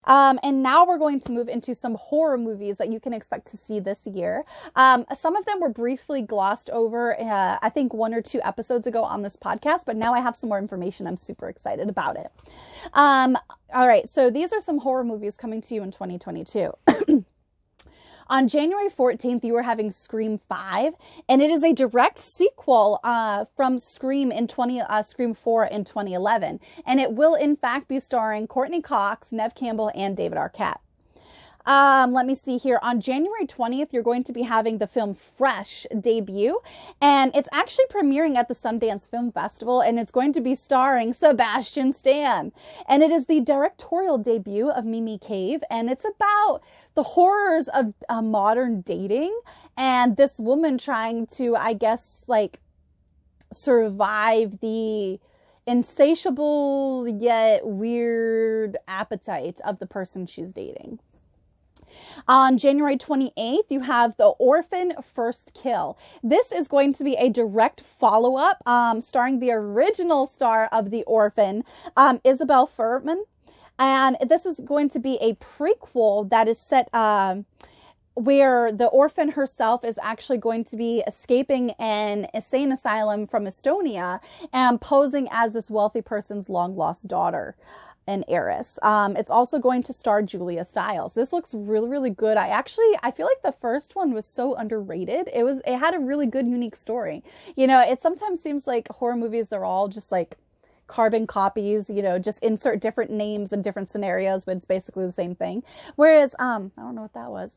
And now we're going to move into some horror movies that you can expect to see this year. Some of them were briefly glossed over, I think 1 or 2 episodes ago on this podcast, but now I have some more information. I'm super excited about it. All right, so these are some horror movies coming to you in 2022. On January 14th, you are having Scream 5, and it is a direct sequel from Scream 4 in 2011. And it will, in fact, be starring Courtney Cox, Neve Campbell, and David Arquette. Let me see here. On January 20th, you're going to be having the film Fresh debut, and it's actually premiering at the Sundance Film Festival, and it's going to be starring Sebastian Stan. And it is the directorial debut of Mimi Cave, and it's about the horrors of modern dating and this woman trying to, I guess, like, survive the insatiable yet weird appetite of the person she's dating. On January 28th, you have The Orphan First Kill. This is going to be a direct follow-up starring the original star of The Orphan, Isabel Fuhrman. And this is going to be a prequel that is set where the orphan herself is actually going to be escaping an insane asylum from Estonia and posing as this wealthy person's long-lost daughter and heiress. It's also going to star Julia Stiles. This looks really, really good. I feel like the first one was so underrated. It had a really good, unique story. You know, it sometimes seems like horror movies, they're all just like carbon copies, you know, just insert different names and different scenarios, but it's basically the same thing. Whereas, I don't know what that was.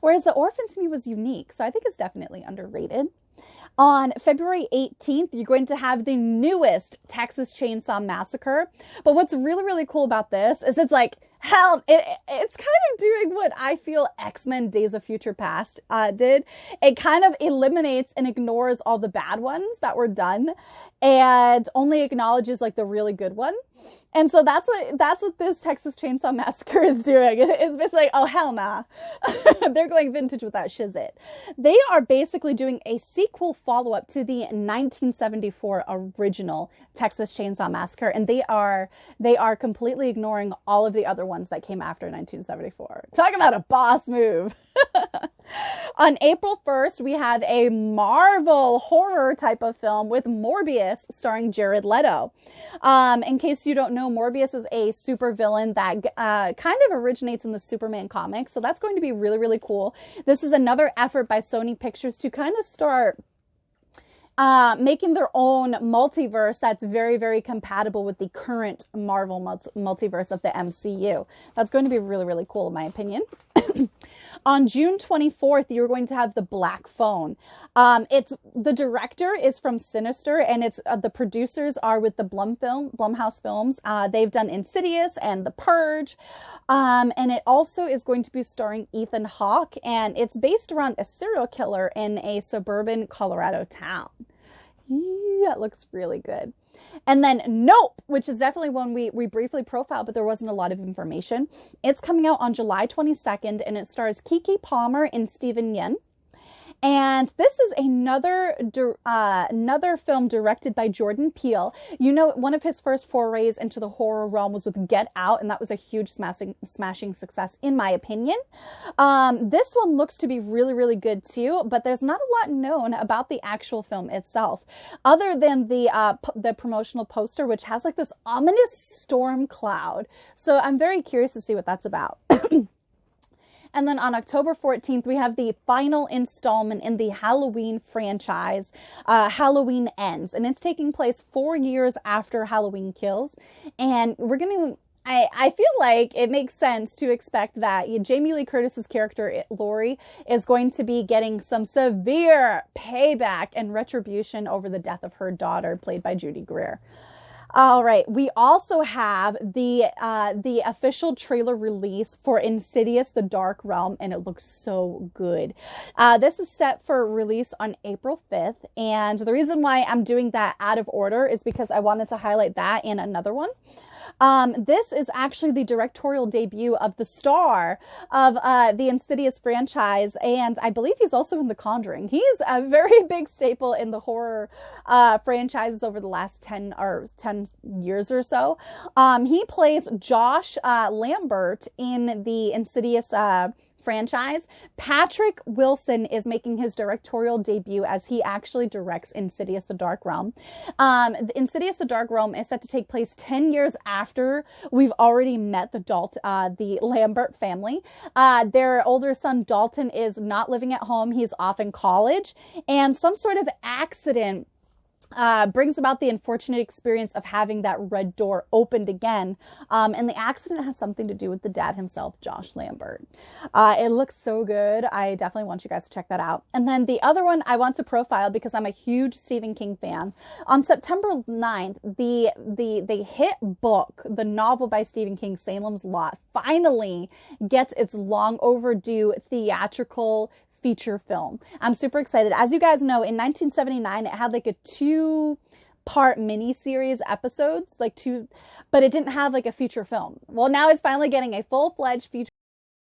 Whereas The Orphan to me was unique. So I think it's definitely underrated. On February 18th, you're going to have the newest Texas Chainsaw Massacre. But what's really, really cool about this is it's like, hell, it's kind of doing what I feel X-Men Days of Future Past did. It kind of eliminates and ignores all the bad ones that were done and only acknowledges like the really good one. And so that's what this Texas Chainsaw Massacre is doing. It's basically like, oh, hell nah. They're going vintage with that shizit. They are basically doing a sequel follow-up to the 1974 original Texas Chainsaw Massacre. And they are completely ignoring all of the other ones that came after 1974. Talk about a boss move. On April 1st, we have a Marvel horror type of film with Morbius starring Jared Leto. In case you don't know, Morbius is a supervillain that kind of originates in the Superman comics. So that's going to be really, really cool. This is another effort by Sony Pictures to kind of start making their own multiverse that's very, very compatible with the current Marvel multiverse of the MCU. That's going to be really, really cool in my opinion. On June 24th, you're going to have The Black Phone. The director is from Sinister, and it's the producers are with the Blumhouse Films. They've done Insidious and The Purge. And it also is going to be starring Ethan Hawke, and it's based around a serial killer in a suburban Colorado town. Yeah, it looks really good. And then Nope, which is definitely one we briefly profiled, but there wasn't a lot of information. It's coming out on July 22nd, and it stars Keke Palmer and Steven Yeun. And this is another film directed by Jordan Peele. You know, one of his first forays into the horror realm was with Get Out, and that was a huge smashing success, in my opinion. This one looks to be really, really good too, but there's not a lot known about the actual film itself, other than the promotional poster, which has like this ominous storm cloud. So I'm very curious to see what that's about. And then on October 14th, we have the final installment in the Halloween franchise, Halloween Ends. And it's taking place 4 years after Halloween Kills. And we're going to... I feel like it makes sense to expect that Jamie Lee Curtis's character, Laurie, is going to be getting some severe payback and retribution over the death of her daughter, played by Judy Greer. All right, we also have the official trailer release for Insidious: The Dark Realm, and it looks so good. This is set for release on April 5th, and the reason why I'm doing that out of order is because I wanted to highlight that and another one. This is actually the directorial debut of the star of the Insidious franchise, and I believe he's also in The Conjuring. He's a very big staple in the horror franchises over the last 10 years or so. He plays Josh Lambert in the Insidious franchise. Patrick Wilson is making his directorial debut as he actually directs Insidious: The Dark Realm. Insidious: The Dark Realm is set to take place 10 years after we've already met the Lambert family. Their older son Dalton is not living at home. He's off in college, and some sort of accident brings about the unfortunate experience of having that red door opened again. And the accident has something to do with the dad himself, Josh Lambert. It looks so good. I definitely want you guys to check that out. And then the other one I want to profile because I'm a huge Stephen King fan. On September 9th, the hit book, the novel by Stephen King, Salem's Lot, finally gets its long overdue theatrical feature film. I'm super excited. As you guys know, in 1979, it had like a 2-part miniseries episodes, but it didn't have like a feature film. Well, now it's finally getting a full-fledged feature